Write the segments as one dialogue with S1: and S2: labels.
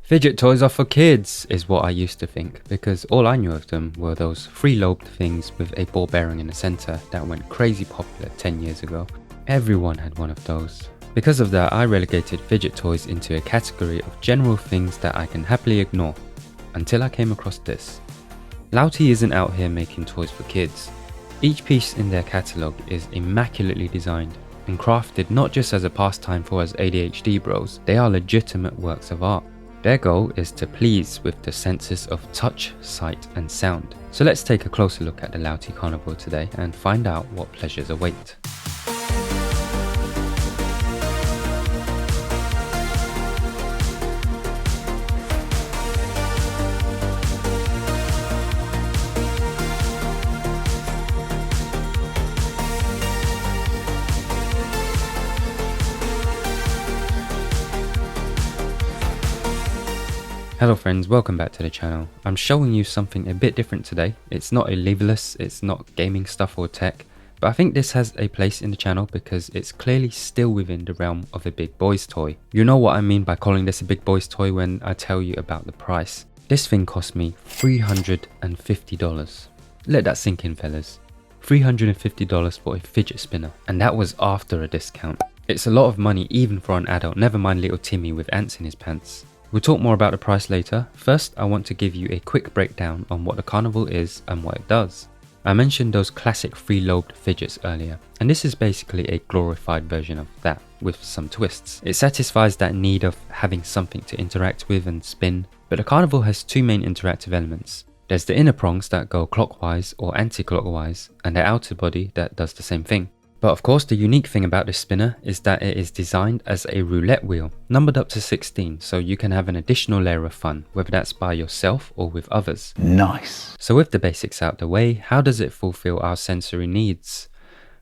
S1: Fidget toys are for kids, is what I used to think, because all I knew of them were those free-lobed things with a ball bearing in the center that went crazy popular 10 years ago. Everyone had one of those. Because of that, I relegated fidget toys into a category of general things that I can happily ignore, until I came across this. Lautie isn't out here making toys for kids. Each piece in their catalogue is immaculately designed and crafted not just as a pastime for us ADHD bros, they are legitimate works of art. Their goal is to please with the senses of touch, sight and sound. So let's take a closer look at the Lautie Carnival today and find out what pleasures await. Hello friends, welcome back to the channel. I'm showing you something a bit different today. It's not a leveless, it's not gaming stuff or tech, but I think this has a place in the channel because it's clearly still within the realm of a big boy's toy. You know what I mean by calling this a big boy's toy when I tell you about the price. This thing cost me $350. Let that sink in, fellas. $350 for a fidget spinner, and that was after a discount. It's a lot of money even for an adult, never mind little Timmy with ants in his pants. We'll talk more about the price later. First, I want to give you a quick breakdown on what the carnival is and what it does. I mentioned those classic free-lobed fidgets earlier, and this is basically a glorified version of that, with some twists. It satisfies that need of having something to interact with and spin, but the carnival has two main interactive elements. There's the inner prongs that go clockwise or anti-clockwise, and the outer body that does the same thing. But of course, the unique thing about this spinner is that it is designed as a roulette wheel, numbered up to 16, so you can have an additional layer of fun, whether that's by yourself or with others. Nice! So with the basics out the way, how does it fulfill our sensory needs?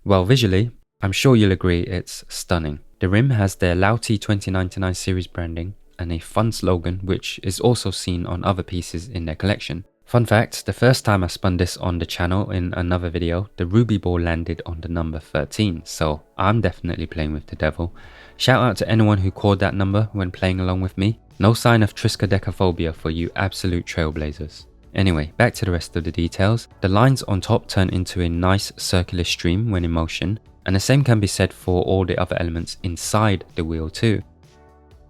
S1: Well, visually, I'm sure you'll agree it's stunning. The rim has their Lautie 2099 series branding and a fun slogan which is also seen on other pieces in their collection. Fun fact, the first time I spun this on the channel in another video, the ruby ball landed on the number 13, so I'm definitely playing with the devil. Shout out to anyone who called that number when playing along with me. No sign of triskaidekaphobia for you absolute trailblazers. Anyway, back to the rest of the details. The lines on top turn into a nice circular stream when in motion, and the same can be said for all the other elements inside the wheel too.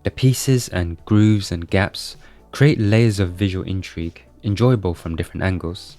S1: The pieces and grooves and gaps create layers of visual intrigue, enjoyable from different angles.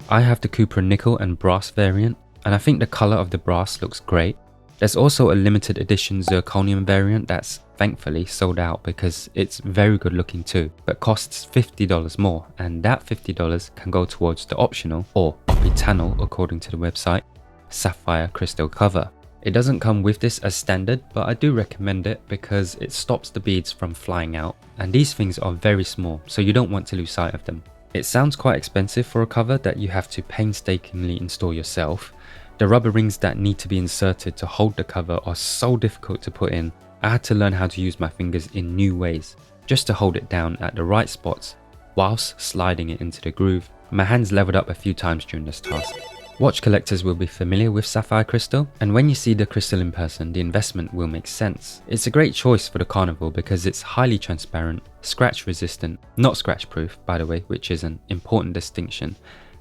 S1: I have the cupronickel and brass variant, and I think the colour of the brass looks great. There's also a limited edition zirconium variant that's thankfully sold out because it's very good looking too, but costs $50 more, and that $50 can go towards the optional, or optional according to the website, sapphire crystal cover. It doesn't come with this as standard, but I do recommend it because it stops the beads from flying out, and these things are very small, so you don't want to lose sight of them. It sounds quite expensive for a cover that you have to painstakingly install yourself. The rubber rings that need to be inserted to hold the cover are so difficult to put in. I had to learn how to use my fingers in new ways, just to hold it down at the right spots, whilst sliding it into the groove. My hands leveled up a few times during this task. Watch collectors will be familiar with sapphire crystal, and when you see the crystal in person, the investment will make sense. It's a great choice for the carnival because it's highly transparent, scratch resistant, not scratch proof by the way, which is an important distinction,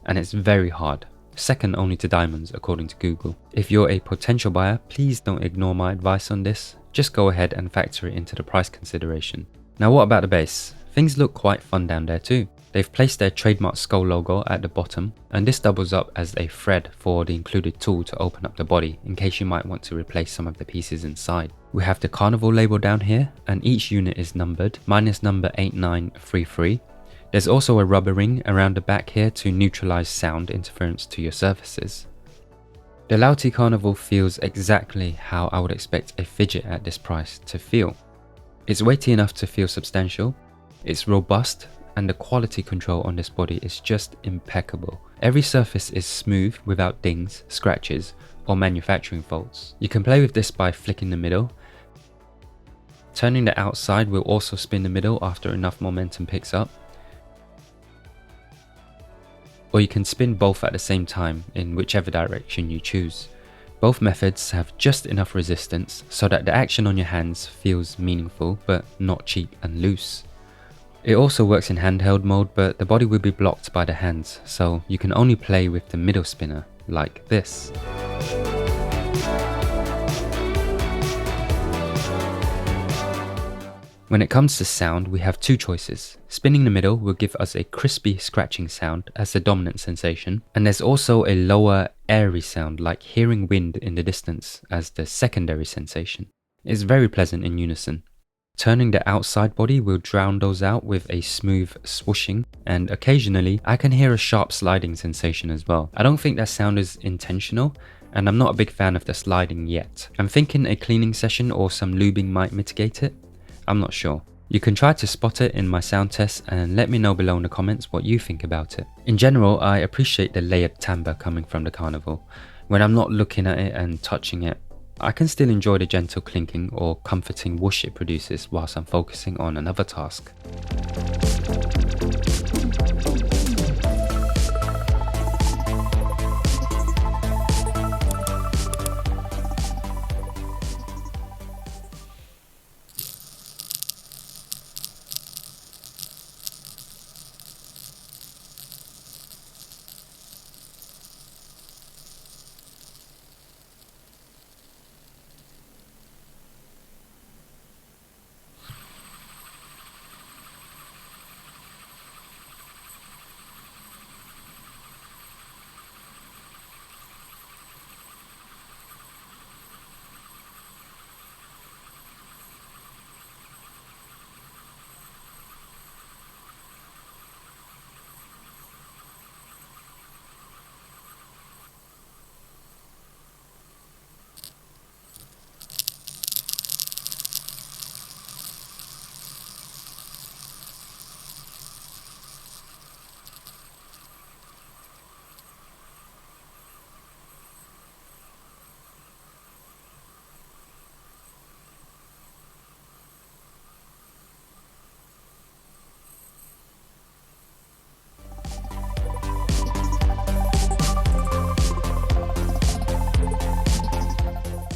S1: and it's very hard. Second only to diamonds according to Google. If you're a potential buyer, please don't ignore my advice on this. Just go ahead and factor it into the price consideration. Now what about the base? Things look quite fun down there too. They've placed their trademark skull logo at the bottom, and this doubles up as a thread for the included tool to open up the body in case you might want to replace some of the pieces inside. We have the carnival label down here, and each unit is numbered, minus number 8933. There's also a rubber ring around the back here to neutralize sound interference to your surfaces. The Lautie Carnival feels exactly how I would expect a fidget at this price to feel. It's weighty enough to feel substantial, it's robust, and the quality control on this body is just impeccable. Every surface is smooth without dings, scratches, or manufacturing faults. You can play with this by flicking the middle. Turning the outside will also spin the middle after enough momentum picks up. or you can spin both at the same time in whichever direction you choose. Both methods have just enough resistance so that the action on your hands feels meaningful but not cheap and loose. It also works in handheld mode, but the body will be blocked by the hands, so you can only play with the middle spinner, like this. When it comes to sound, we have two choices. Spinning the middle will give us a crispy scratching sound as the dominant sensation, and there's also a lower airy sound like hearing wind in the distance as the secondary sensation. It's very pleasant in unison. Turning the outside body will drown those out with a smooth swooshing, and occasionally I can hear a sharp sliding sensation as well. I don't think that sound is intentional, and I'm not a big fan of the sliding yet. I'm thinking a cleaning session or some lubing might mitigate it. I'm not sure. You can try to spot it in my sound test and let me know below in the comments what you think about it. In general, I appreciate the layered timbre coming from the Carnival. When I'm not looking at it and touching it, I can still enjoy the gentle clinking or comforting whoosh it produces whilst I'm focusing on another task.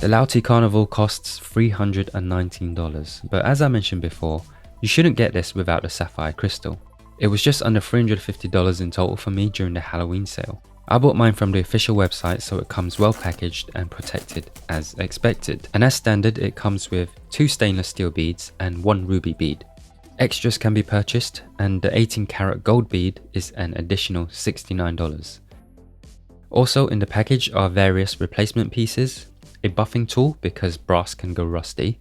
S1: The Lautie Carnival costs $319, but as I mentioned before, you shouldn't get this without the sapphire crystal. It was just under $350 in total for me during the Halloween sale. I bought mine from the official website, so it comes well packaged and protected as expected. And as standard, it comes with 2 stainless steel beads and 1 ruby bead. Extras can be purchased, and the 18 karat gold bead is an additional $69. Also in the package are various replacement pieces, a buffing tool because brass can go rusty,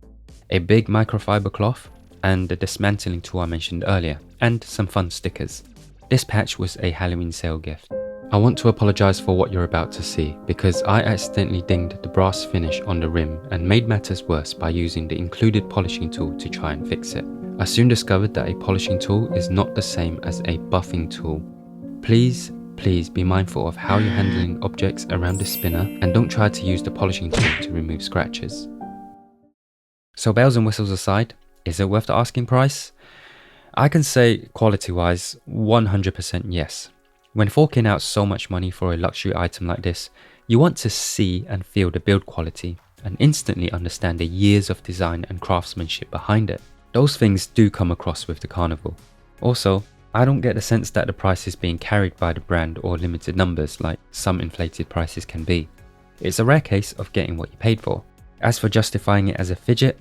S1: a big microfiber cloth, and the dismantling tool I mentioned earlier, and some fun stickers. This patch was a Halloween sale gift. I want to apologise for what you're about to see because I accidentally dinged the brass finish on the rim and made matters worse by using the included polishing tool to try and fix it. I soon discovered that a polishing tool is not the same as a buffing tool. Please be mindful of how you're handling objects around the spinner and don't try to use the polishing tool to remove scratches. So bells and whistles aside, is it worth the asking price? I can say quality wise 100% yes. When forking out so much money for a luxury item like this, you want to see and feel the build quality and instantly understand the years of design and craftsmanship behind it. Those things do come across with the Carnival. Also, I don't get the sense that the price is being carried by the brand or limited numbers like some inflated prices can be. It's a rare case of getting what you paid for. As for justifying it as a fidget,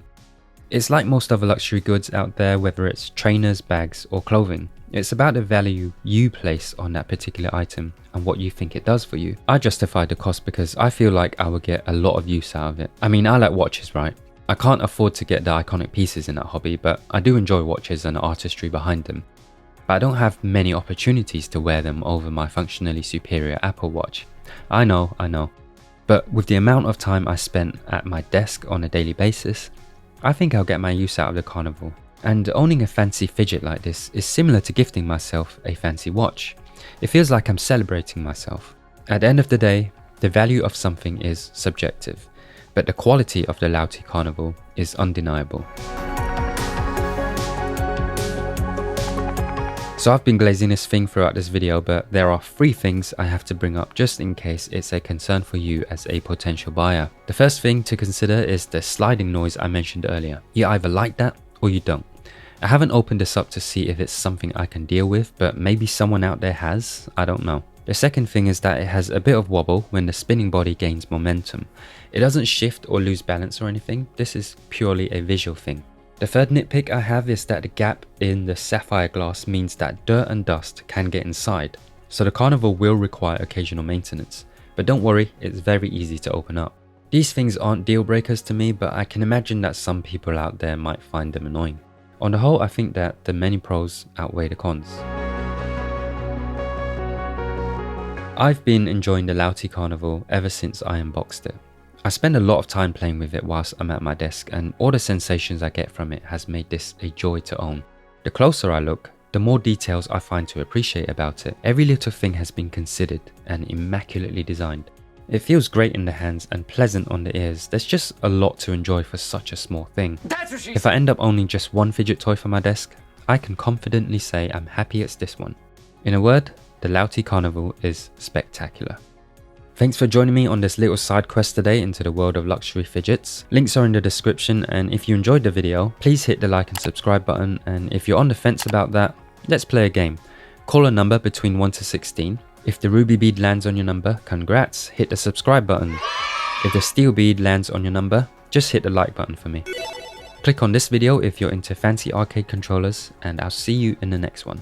S1: it's like most other luxury goods out there, whether it's trainers, bags or clothing. It's about the value you place on that particular item and what you think it does for you. I justify the cost because I feel like I will get a lot of use out of it. I mean, I like watches, right? I can't afford to get the iconic pieces in that hobby, but I do enjoy watches and the artistry behind them. But I don't have many opportunities to wear them over my functionally superior Apple Watch. I know. But with the amount of time I spent at my desk on a daily basis, I think I'll get my use out of the Carnival. And owning a fancy fidget like this is similar to gifting myself a fancy watch. It feels like I'm celebrating myself. At the end of the day, the value of something is subjective, but the quality of the Lautie Carnival is undeniable. So I've been glazing this thing throughout this video, but there are 3 things I have to bring up just in case it's a concern for you as a potential buyer. The first thing to consider is the sliding noise I mentioned earlier. You either like that or you don't. I haven't opened this up to see if it's something I can deal with, but maybe someone out there has, I don't know. The second thing is that it has a bit of wobble when the spinning body gains momentum. It doesn't shift or lose balance or anything, this is purely a visual thing. The third nitpick I have is that the gap in the sapphire glass means that dirt and dust can get inside, so the Carnival will require occasional maintenance. But don't worry, it's very easy to open up. These things aren't deal breakers to me, but I can imagine that some people out there might find them annoying. On the whole, I think that the many pros outweigh the cons. I've been enjoying the Lautie Carnival ever since I unboxed it. I spend a lot of time playing with it whilst I'm at my desk, and all the sensations I get from it has made this a joy to own. The closer I look, the more details I find to appreciate about it. Every little thing has been considered and immaculately designed. It feels great in the hands and pleasant on the ears. There's just a lot to enjoy for such a small thing. If I end up owning just one fidget toy for my desk, I can confidently say I'm happy it's this one. In a word, the Lautie Carnival is spectacular. Thanks for joining me on this little side quest today into the world of luxury fidgets. Links are in the description, and if you enjoyed the video, please hit the like and subscribe button, and if you're on the fence about that, let's play a game. Call a number between 1 to 16. If the ruby bead lands on your number, congrats, hit the subscribe button. If the steel bead lands on your number, just hit the like button for me. Click on this video if you're into fancy arcade controllers, and I'll see you in the next one.